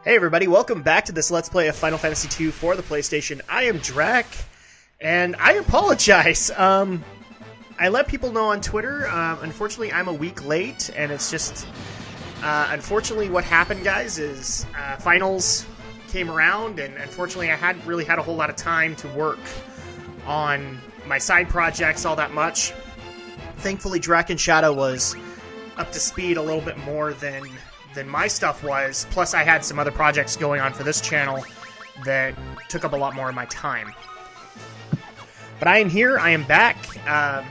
Hey everybody, welcome back to this Let's Play of Final Fantasy II for the PlayStation. I am Drak, and I apologize. I let people know on Twitter, unfortunately I'm a week late, and it's just, unfortunately what happened, guys, is finals came around, and unfortunately I hadn't really had a whole lot of time to work on my side projects all that much. Thankfully, Drak and Shadow was up to speed a little bit more than my stuff was, plus I had some other projects going on for this channel that took up a lot more of my time. But I am here, I am back. I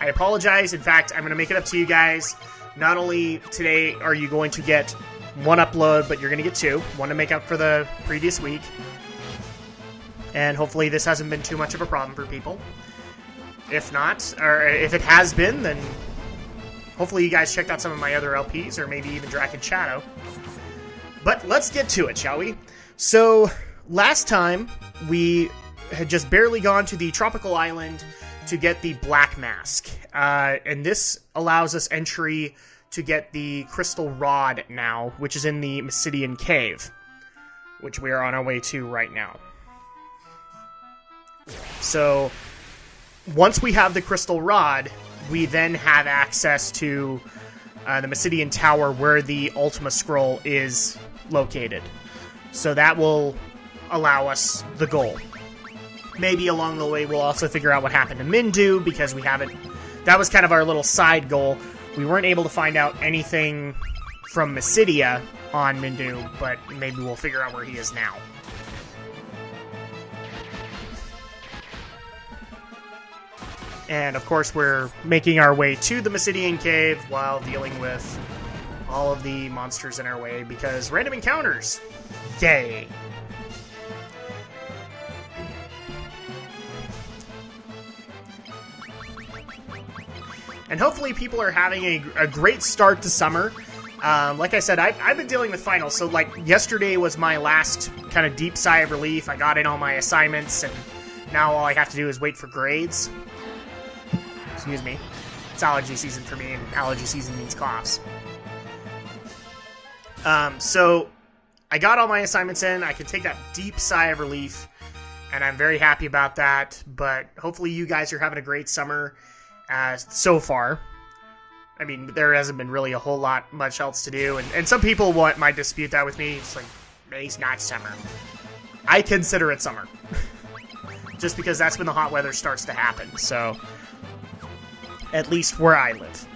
apologize. In fact, I'm going to make it up to you guys. Not only today are you going to get one upload, but you're going to get two. One to make up for the previous week. And hopefully this hasn't been too much of a problem for people. If not, or if it has been, then hopefully you guys checked out some of my other LPs, or maybe even Drak and Shadow. But let's get to it, shall we? So, last time, we had just barely gone to the tropical island to get the Black Mask. And this allows us entry to get the Crystal Rod now, which is in the Mysidian Cave, which we are on our way to right now. So, once we have the Crystal Rod, we then have access to the Mysidian Tower where the Ultima Scroll is located. So that will allow us the goal. Maybe along the way we'll also figure out what happened to Mindu, because we haven't... That was kind of our little side goal. We weren't able to find out anything from Mysidia on Mindu, but maybe we'll figure out where he is now. And, of course, we're making our way to the Mysidian Cave while dealing with all of the monsters in our way, because random encounters! Yay! And hopefully people are having a great start to summer. Like I said, I've been dealing with finals, so, like, yesterday was my last kind of deep sigh of relief. I got in all my assignments, and now all I have to do is wait for grades. Excuse me. It's allergy season for me, and allergy season means coughs. So, I got all my assignments in. I can take that deep sigh of relief, and I'm very happy about that. But hopefully you guys are having a great summer so far. I mean, there hasn't been really a whole lot much else to do, and some people might dispute that with me. It's like, May's not summer. I consider it summer. Just because that's when the hot weather starts to happen, so... At least where I live.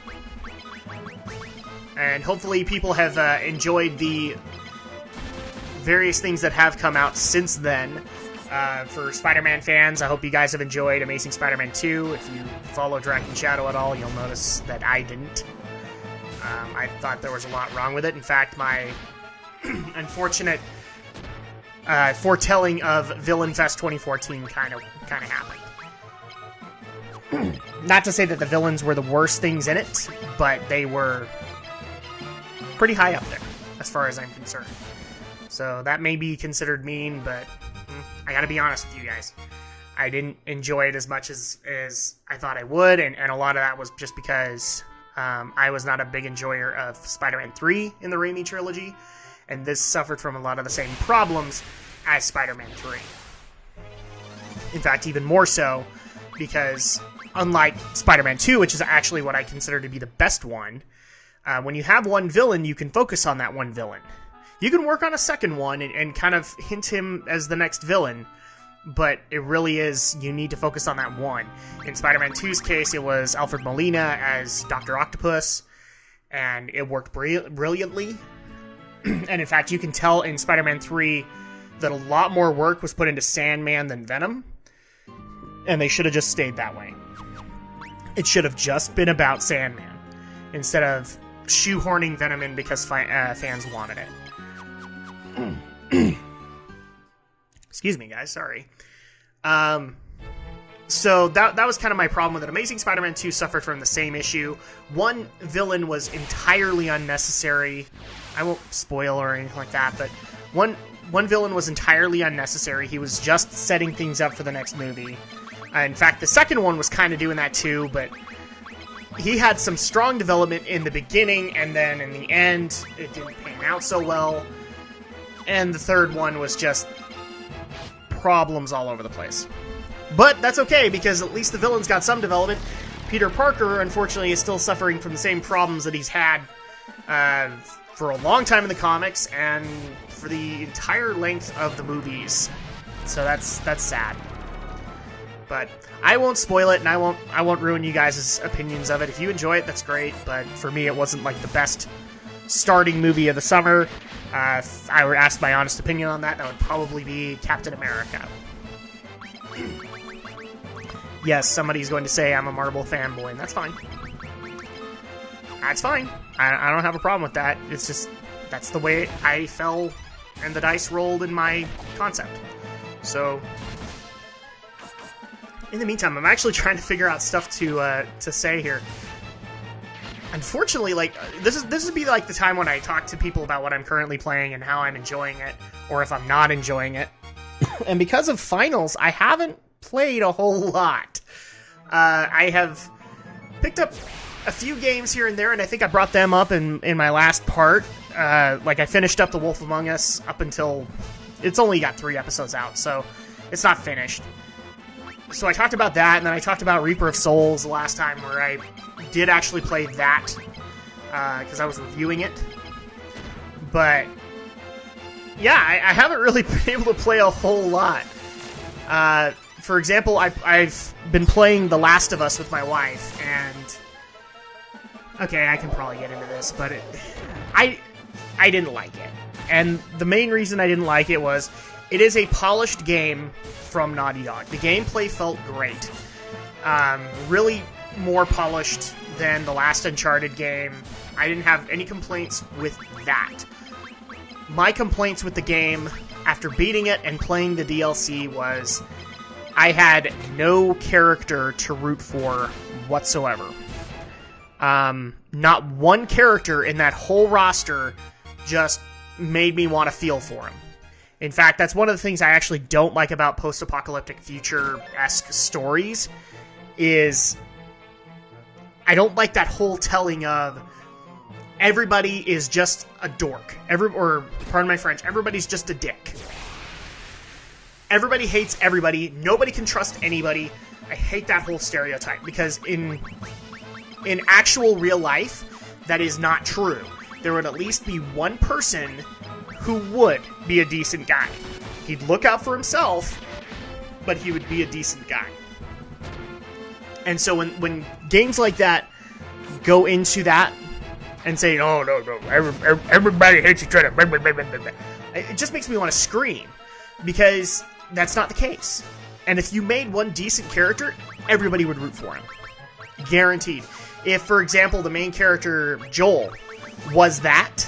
And hopefully people have enjoyed the various things that have come out since then. For Spider-Man fans, I hope you guys have enjoyed Amazing Spider-Man 2. If you follow Drak and Shadow at all, you'll notice that I didn't. I thought there was a lot wrong with it. In fact, my unfortunate foretelling of Villain Fest 2014 kind of happened. Not to say that the villains were the worst things in it, but they were pretty high up there, as far as I'm concerned. So that may be considered mean, but I gotta be honest with you guys. I didn't enjoy it as much as I thought I would, and a lot of that was just because I was not a big enjoyer of Spider-Man 3 in the Raimi trilogy, and this suffered from a lot of the same problems as Spider-Man 3. In fact, even more so, because... Unlike Spider-Man 2, which is actually what I consider to be the best one, when you have one villain, you can focus on that one villain. You can work on a second one and kind of hint him as the next villain, but it really is, you need to focus on that one. In Spider-Man 2's case, it was Alfred Molina as Dr. Octopus, and it worked brilliantly. And in fact, you can tell in Spider-Man 3 that a lot more work was put into Sandman than Venom, and they should have just stayed that way. It should have just been about Sandman, instead of shoehorning Venom in because fans wanted it. Excuse me, guys, sorry. So that was kind of my problem with it. Amazing Spider-Man 2 suffered from the same issue. One villain was entirely unnecessary. I won't spoil or anything like that, but one villain was entirely unnecessary. He was just setting things up for the next movie. In fact, the second one was kind of doing that too, but he had some strong development in the beginning, and then in the end, it didn't pan out so well. And the third one was just problems all over the place. But that's okay, because at least the villain's got some development. Peter Parker, unfortunately, is still suffering from the same problems that he's had for a long time in the comics and for the entire length of the movies. So that's sad. But I won't spoil it, and I won't ruin you guys' opinions of it. If you enjoy it, that's great. But for me, it wasn't like the best starting movie of the summer. If I were asked my honest opinion on that, that would probably be Captain America. Yes, somebody's going to say I'm a Marvel fanboy, and that's fine. That's fine. I don't have a problem with that. It's just, that's the way I fell and the dice rolled in my concept. So, in the meantime, I'm actually trying to figure out stuff to say here. Unfortunately, like, this would be like the time when I talk to people about what I'm currently playing and how I'm enjoying it, or if I'm not enjoying it. And because of finals, I haven't played a whole lot. I have picked up a few games here and there, and I think I brought them up in my last part. Like, I finished up The Wolf Among Us up until... It's only got 3 episodes out, so it's not finished. So I talked about that, and then I talked about Reaper of Souls the last time, where I did actually play that, because I was reviewing it. But, yeah, I haven't really been able to play a whole lot. For example, I've been playing The Last of Us with my wife, and... Okay, I can probably get into this, but I didn't like it. And the main reason I didn't like it was, it is a polished game from Naughty Dog. The gameplay felt great. Really more polished than the last Uncharted game. I didn't have any complaints with that. My complaints with the game, after beating it and playing the DLC, was I had no character to root for whatsoever. Not one character in that whole roster just made me want to feel for him. In fact, that's one of the things I actually don't like about post-apocalyptic future-esque stories, is I don't like that whole telling of everybody is just a dork. Or, pardon my French, everybody's just a dick. Everybody hates everybody. Nobody can trust anybody. I hate that whole stereotype, because in actual real life, that is not true. There would at least be one person who would be a decent guy. He'd look out for himself, but he would be a decent guy. And so when games like that go into that and say, oh, no, everybody hates each other, it just makes me want to scream, because that's not the case. And if you made one decent character, everybody would root for him. Guaranteed. If, for example, the main character, Joel, was that,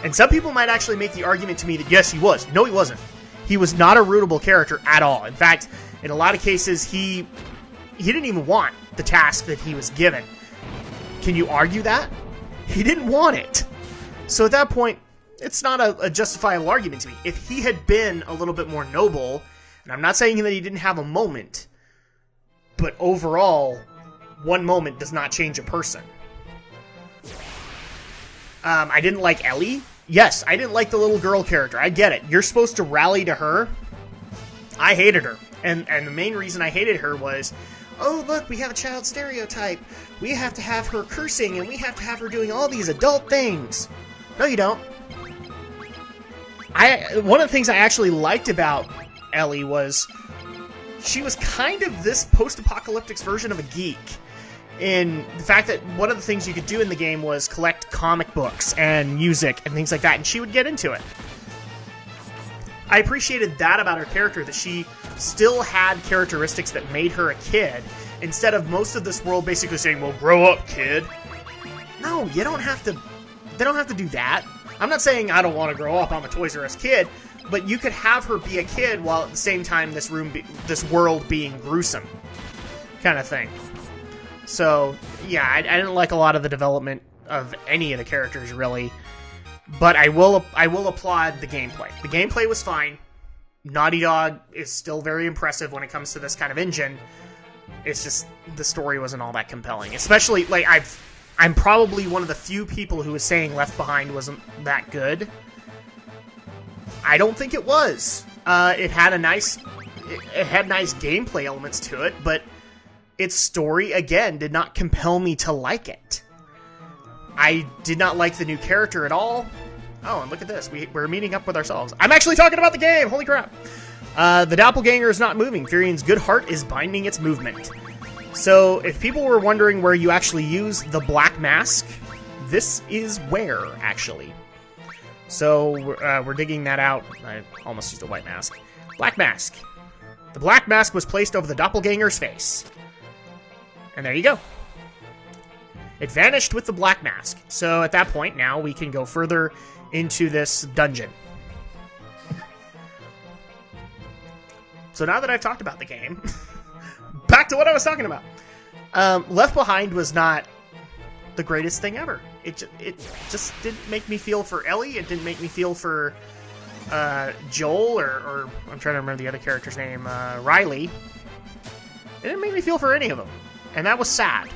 and some people might actually make the argument to me that, yes, he was. No, he wasn't. He was not a rootable character at all. In fact, in a lot of cases, he didn't even want the task that he was given. Can you argue that? He didn't want it. So at that point, it's not a justifiable argument to me. If he had been a little bit more noble, and I'm not saying that he didn't have a moment, but overall, one moment does not change a person. I didn't like Ellie. Yes, I didn't like the little girl character. I get it. You're supposed to rally to her. I hated her. And the main reason I hated her was, oh, look, we have a child stereotype. We have to have her cursing, and we have to have her doing all these adult things. No, you don't. One of the things I actually liked about Ellie was she was kind of this post-apocalyptic version of a geek. In the fact that one of the things you could do in the game was collect comic books and music and things like that, and she would get into it. I appreciated that about her character, that she still had characteristics that made her a kid, instead of most of this world basically saying, well, grow up, kid. No, you don't have to... They don't have to do that. I'm not saying I don't want to grow up, I'm a Toys R Us kid, but you could have her be a kid while at the same time this world being gruesome. Kind of thing. So, yeah, I didn't like a lot of the development of any of the characters, really. But I will applaud the gameplay. The gameplay was fine. Naughty Dog is still very impressive when it comes to this kind of engine. It's just, the story wasn't all that compelling. Especially, like, I'm probably one of the few people who was saying Left Behind wasn't that good. I don't think it was. It had nice gameplay elements to it, but its story, again, did not compel me to like it. I did not like the new character at all. Oh, and look at this. We're meeting up with ourselves. I'm actually talking about the game! Holy crap! The Doppelganger is not moving. Furian's good heart is binding its movement. So, if people were wondering where you actually use the black mask, this is where, actually. So, we're digging that out. I almost used a white mask. Black mask. The black mask was placed over the Doppelganger's face. And there you go. It vanished with the black mask. So, at that point, now we can go further into this dungeon. So now that I've talked about the game, back to what I was talking about. Left Behind was not the greatest thing ever. It just didn't make me feel for Ellie. It didn't make me feel for Joel, or I'm trying to remember the other character's name, Riley. It didn't make me feel for any of them. And that was sad.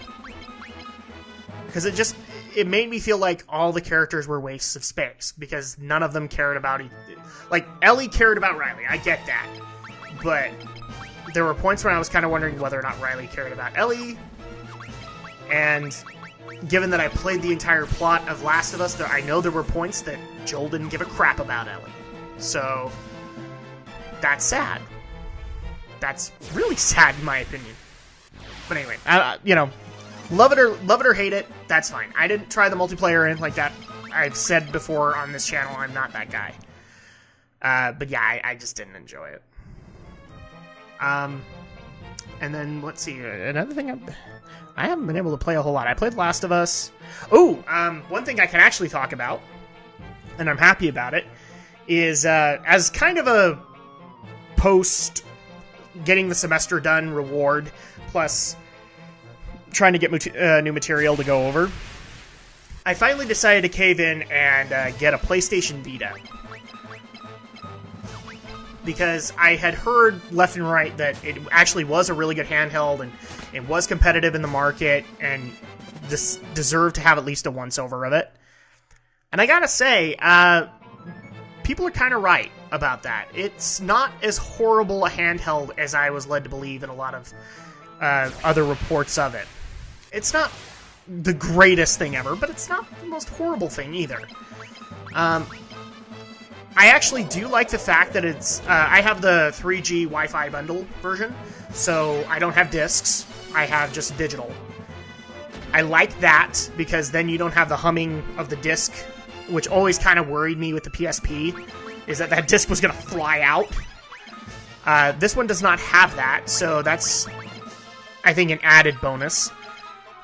Because it made me feel like all the characters were wastes of space, because none of them cared about like, Ellie cared about Riley, I get that. But there were points when I was kind of wondering whether or not Riley cared about Ellie, and given that I played the entire plot of Last of Us, I know there were points that Joel didn't give a crap about Ellie. So, that's sad. That's really sad, in my opinion. But anyway, you know, love it or hate it, that's fine. I didn't try the multiplayer or anything like that. I've said before on this channel, I'm not that guy. But yeah, I just didn't enjoy it. And then, let's see, another thing I haven't been able to play a whole lot. I played Last of Us. Oh, one thing I can actually talk about, and I'm happy about it, is, as kind of a post getting the semester done reward, plus trying to get new material to go over, I finally decided to cave in and get a PlayStation Vita. Because I had heard left and right that it actually was a really good handheld, and it was competitive in the market, and this deserved to have at least a once-over of it. And I gotta say, people are kind of right about that. It's not as horrible a handheld as I was led to believe in a lot of other reports of it. It's not the greatest thing ever, but it's not the most horrible thing either. I actually do like the fact that it's... I have the 3G Wi-Fi bundle version, so I don't have discs. I have just digital. I like that, because then you don't have the humming of the disc, which always kind of worried me with the PSP, is that disc was going to fly out. This one does not have that, so that's, I think, an added bonus.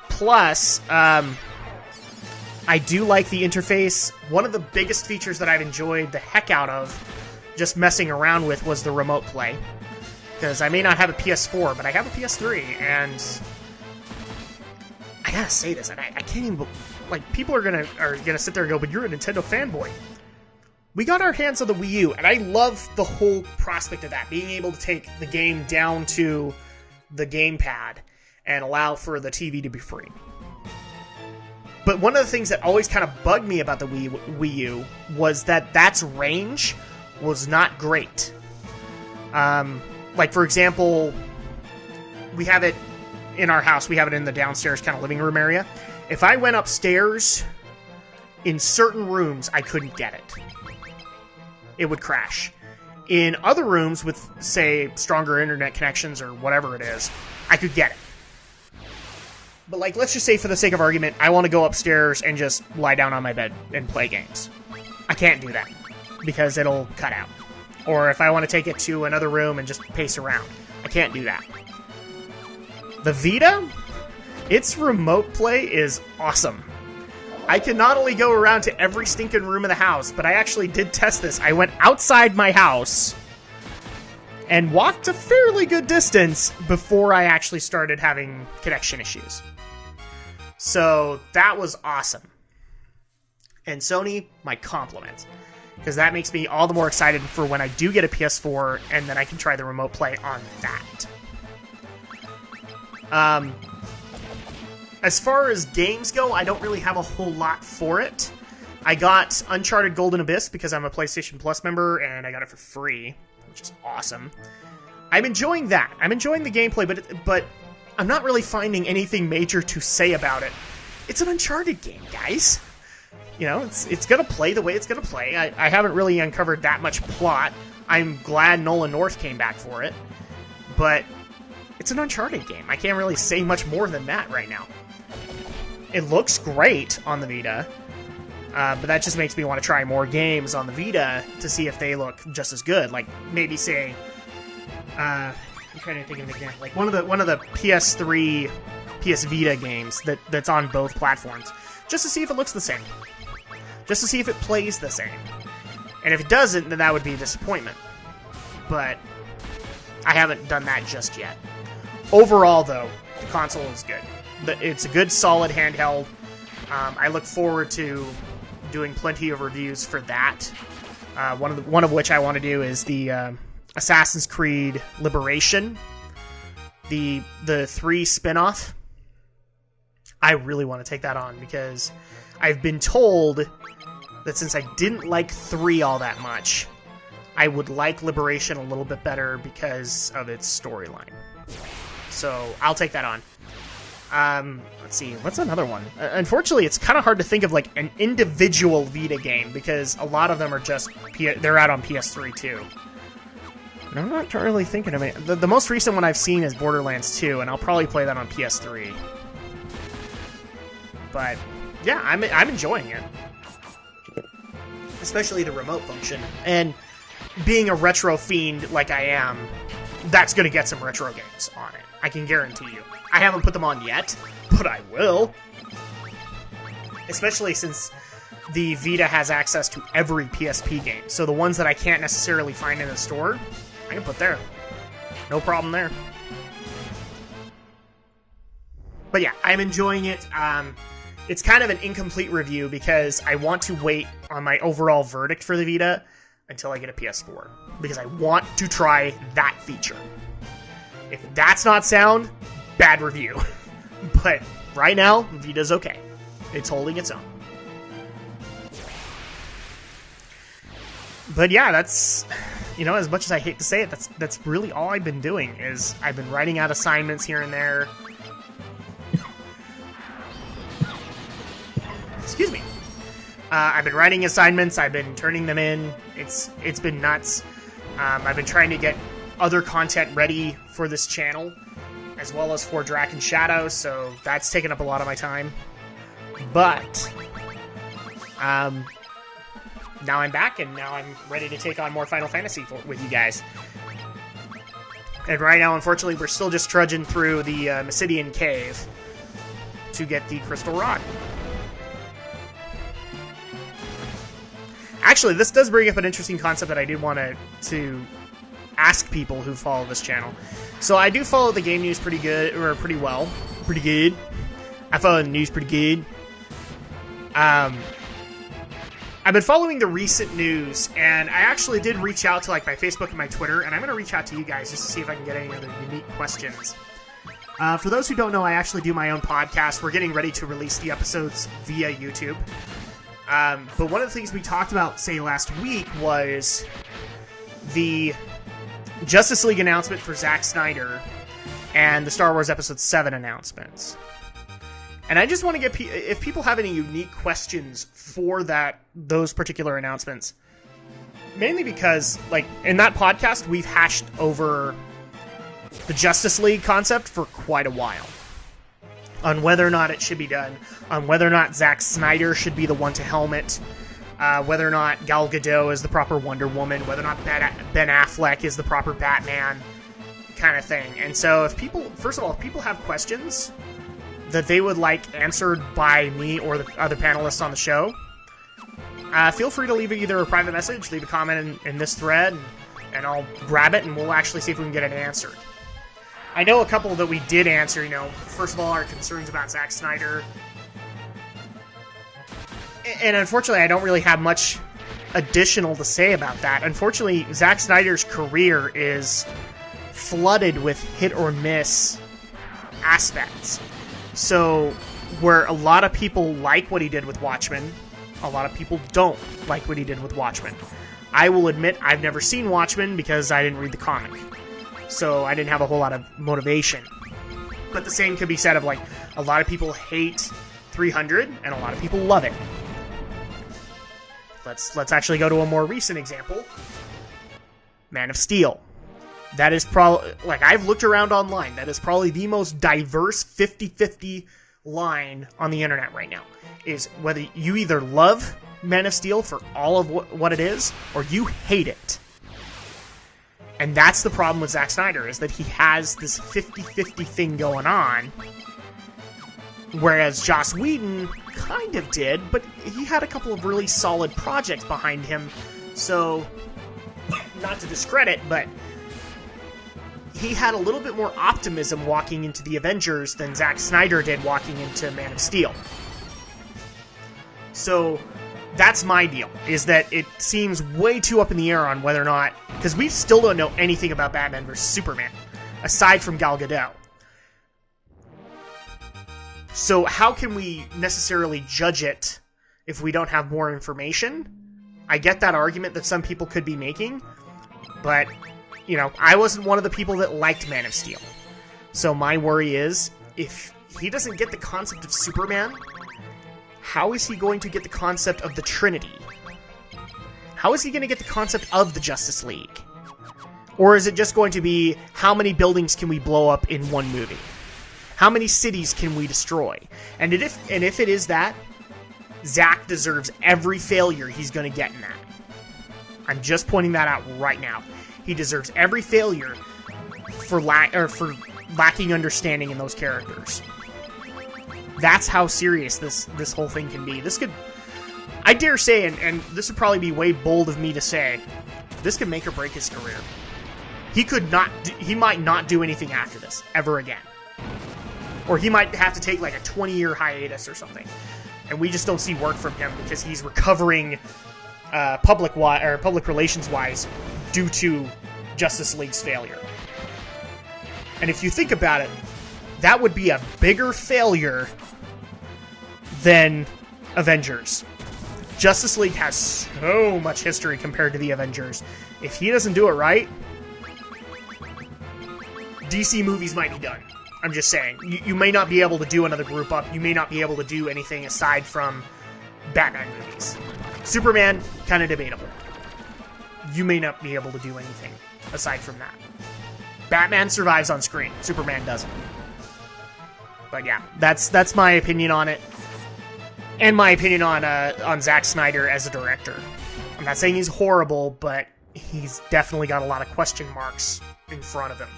Plus, I do like the interface. One of the biggest features that I've enjoyed the heck out of just messing around with was the remote play. Because I may not have a PS4, but I have a PS3, and I gotta say this, and I can't even... Like, people are gonna sit there and go, but you're a Nintendo fanboy. We got our hands on the Wii U, and I love the whole prospect of that. Being able to take the game down to the gamepad and allow for the TV to be free. But one of the things that always kind of bugged me about the Wii U was that that's range was not great. Like, for example, we have it in our house. We have it in the downstairs kind of living room area. If I went upstairs, in certain rooms, I couldn't get it. It would crash. In other rooms with, say, stronger internet connections or whatever it is, I could get it. But, like, let's just say, for the sake of argument, I want to go upstairs and just lie down on my bed and play games. I can't do that, because it'll cut out. Or if I want to take it to another room and just pace around, I can't do that. The Vita, its remote play is awesome. I can not only go around to every stinking room in the house, but I actually did test this. I went outside my house and walked a fairly good distance before I actually started having connection issues. So that was awesome. And Sony, my compliments. Because that makes me all the more excited for when I do get a PS4, and then I can try the remote play on that. As far as games go, I don't really have a whole lot for it. I got Uncharted Golden Abyss because I'm a PlayStation Plus member, and I got it for free, which is awesome. I'm enjoying that. I'm enjoying the gameplay, but I'm not really finding anything major to say about it. It's an Uncharted game, guys. You know, it's going to play the way it's going to play. I haven't really uncovered that much plot. I'm glad Nolan North came back for it. But it's an Uncharted game. I can't really say much more than that right now. It looks great on the Vita. But that just makes me want to try more games on the Vita to see if they look just as good. Like, maybe say... I'm trying to think of an example. Like, one of the PS3, PS Vita games that's on both platforms. Just to see if it looks the same. Just to see if it plays the same. And if it doesn't, then that would be a disappointment. But I haven't done that just yet. Overall, though, the console is good. It's a good, solid handheld. I look forward to doing plenty of reviews for that. One of which I want to do is the Assassin's Creed Liberation, the 3 spin-off. I really want to take that on because I've been told that since I didn't like 3 all that much, I would like Liberation a little bit better because of its storyline. So I'll take that on. Let's see, what's another one? Unfortunately, it's kind of hard to think of like an individual Vita game because a lot of them are just they're out on PS3 too. And I'm not really thinking of it. The most recent one I've seen is Borderlands 2, and I'll probably play that on PS3. But yeah, I'm enjoying it, especially the remote function. And being a retro fiend like I am, that's going to get some retro games on it. I can guarantee you. I haven't put them on yet, but I will. Especially since the Vita has access to every PSP game. So the ones that I can't necessarily find in the store, I can put there. No problem there. But yeah, I'm enjoying it. It's kind of an incomplete review because I want to wait on my overall verdict for the Vita until I get a PS4. Because I want to try that feature. If that's not sound, bad review. But right now, Vita's okay. It's holding its own. But yeah, that's, you know, as much as I hate to say it, that's really all I've been doing, is I've been writing out assignments here and there. Excuse me. I've been writing assignments, I've been turning them in. It's been nuts. I've been trying to get other content ready for this channel, as well as for Drak and Shadow, so that's taken up a lot of my time. But now I'm back, and now I'm ready to take on more Final Fantasy with you guys. And right now, unfortunately, we're still just trudging through the Mysidian Cave to get the Crystal Rod. Actually, this does bring up an interesting concept that I did want to ask people who follow this channel. So I do follow the game news pretty good, or pretty well. Pretty good. I follow the news pretty good. I've been following the recent news, and I actually did reach out to like my Facebook and my Twitter, and I'm going to reach out to you guys just to see if I can get any other unique questions. For those who don't know, I actually do my own podcast. We're getting ready to release the episodes via YouTube. But one of the things we talked about, say, last week was the Justice League announcement for Zack Snyder and the Star Wars Episode 7 announcements. And I just want to get if people have any unique questions for those particular announcements. Mainly because, like, in that podcast, we've hashed over the Justice League concept for quite a while. On whether or not it should be done, on whether or not Zack Snyder should be the one to helm it, whether or not Gal Gadot is the proper Wonder Woman, whether or not Ben Affleck is the proper Batman, kind of thing. And so if people, first of all, if people have questions that they would like answered by me or the other panelists on the show, feel free to leave either a private message, leave a comment in this thread, and I'll grab it and we'll actually see if we can get it answered. I know a couple that we did answer, you know, first of all, our concerns about Zack Snyder. And unfortunately, I don't really have much additional to say about that. Unfortunately, Zack Snyder's career is flooded with hit or miss aspects. So, where a lot of people like what he did with Watchmen, A lot of people don't like what he did with Watchmen. I will admit I've never seen Watchmen because I didn't read the comic. So I didn't have a whole lot of motivation. But the same could be said of, like, a lot of people hate 300 and a lot of people love it. Let's actually go to a more recent example. Man of Steel. That is probably, like, I've looked around online, that is probably the most diverse 50-50 line on the internet right now. Is whether you either love Man of Steel for all of what it is, or you hate it. And that's the problem with Zack Snyder, is that he has this 50-50 thing going on, whereas Joss Whedon kind of did, but he had a couple of really solid projects behind him, so, not to discredit, but he had a little bit more optimism walking into the Avengers than Zack Snyder did walking into Man of Steel. So, that's my deal, is that it seems way too up in the air on whether or not, because we still don't know anything about Batman vs. Superman, aside from Gal Gadot. So how can we necessarily judge it if we don't have more information? I get that argument that some people could be making, but, you know, I wasn't one of the people that liked Man of Steel. So my worry is, if he doesn't get the concept of Superman, how is he going to get the concept of the Trinity? How is he going to get the concept of the Justice League? Or is it just going to be, how many buildings can we blow up in one movie? How many cities can we destroy? And if it is that, Zack deserves every failure he's going to get in that. I'm just pointing that out right now. He deserves every failure for lacking understanding in those characters. That's how serious this whole thing can be. This could, I dare say, and this would probably be way bold of me to say, this could make or break his career. He might not do anything after this ever again. Or he might have to take like a 20-year hiatus or something. And we just don't see work from him because he's recovering public relations-wise due to Justice League's failure. And if you think about it, that would be a bigger failure than Avengers. Justice League has so much history compared to the Avengers. If he doesn't do it right, DC movies might be done. I'm just saying. You may not be able to do another group up. You may not be able to do anything aside from Batman movies. Superman, kind of debatable. You may not be able to do anything aside from that. Batman survives on screen. Superman doesn't. But yeah, that's my opinion on it. And my opinion on Zack Snyder as a director. I'm not saying he's horrible, but he's definitely got a lot of question marks in front of him.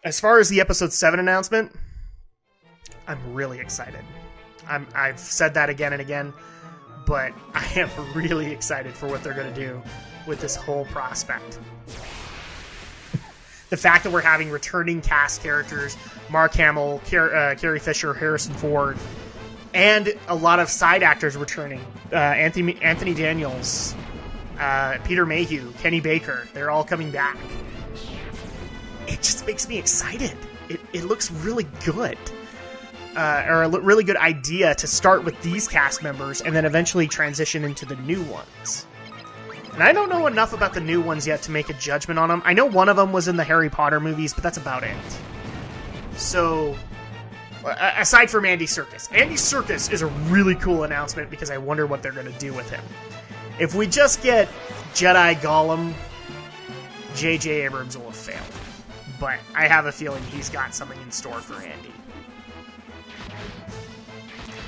As far as the Episode 7 announcement, I'm really excited. I've said that again and again, but I am really excited for what they're going to do with this whole prospect. The fact that we're having returning cast characters, Mark Hamill, Carrie Fisher, Harrison Ford, and a lot of side actors returning. Anthony Daniels, Peter Mayhew, Kenny Baker, they're all coming back. It just makes me excited. It looks really good. Or a really good idea to start with these cast members and then eventually transition into the new ones. And I don't know enough about the new ones yet to make a judgment on them. I know one of them was in the Harry Potter movies, but that's about it. So, aside from Andy Serkis. Andy Serkis is a really cool announcement because I wonder what they're going to do with him. If we just get Jedi Gollum, J.J. Abrams will have failed. But I have a feeling he's got something in store for Andy.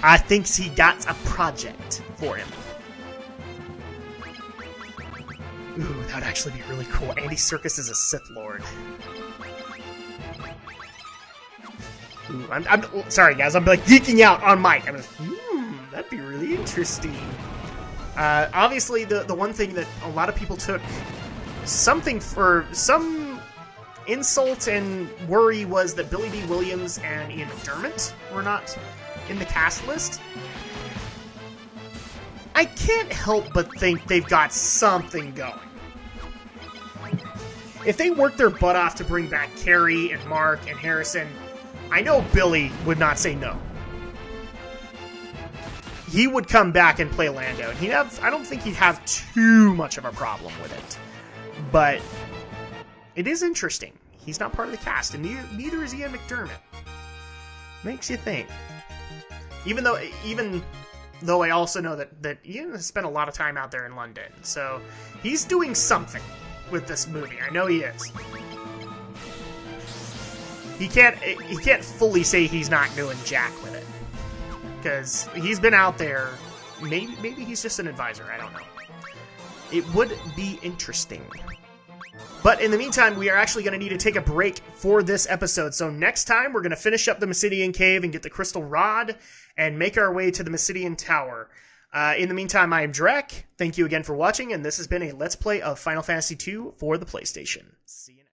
I think he got a project for him. Ooh, that would actually be really cool. Andy Serkis is a Sith Lord. Ooh, I'm sorry, guys. I'm like geeking out on mic. I'm like, that'd be really interesting. Obviously, the one thing that a lot of people took something for some insult and worry was that Billy D. Williams and Ian McDermott were not in the cast list. I can't help but think they've got something going. If they work their butt off to bring back Carrie and Mark and Harrison, I know Billy would not say no. he would come back and play Lando, and I don't think he'd have too much of a problem with it. But it is interesting. He's not part of the cast, and neither is Ian McDermott. Makes you think. Even though I also know that Ian has spent a lot of time out there in London, so he's doing something with this movie. I know he is. He can't fully say he's not doing jack with it, because he's been out there. Maybe he's just an advisor. I don't know. It would be interesting. But in the meantime, we are actually going to need to take a break for this episode. So next time, we're going to finish up the Mysidian Cave and get the Crystal Rod and make our way to the Mysidian Tower. In the meantime, I am Drak. Thank you again for watching, and this has been a Let's Play of Final Fantasy II for the PlayStation. See you next time.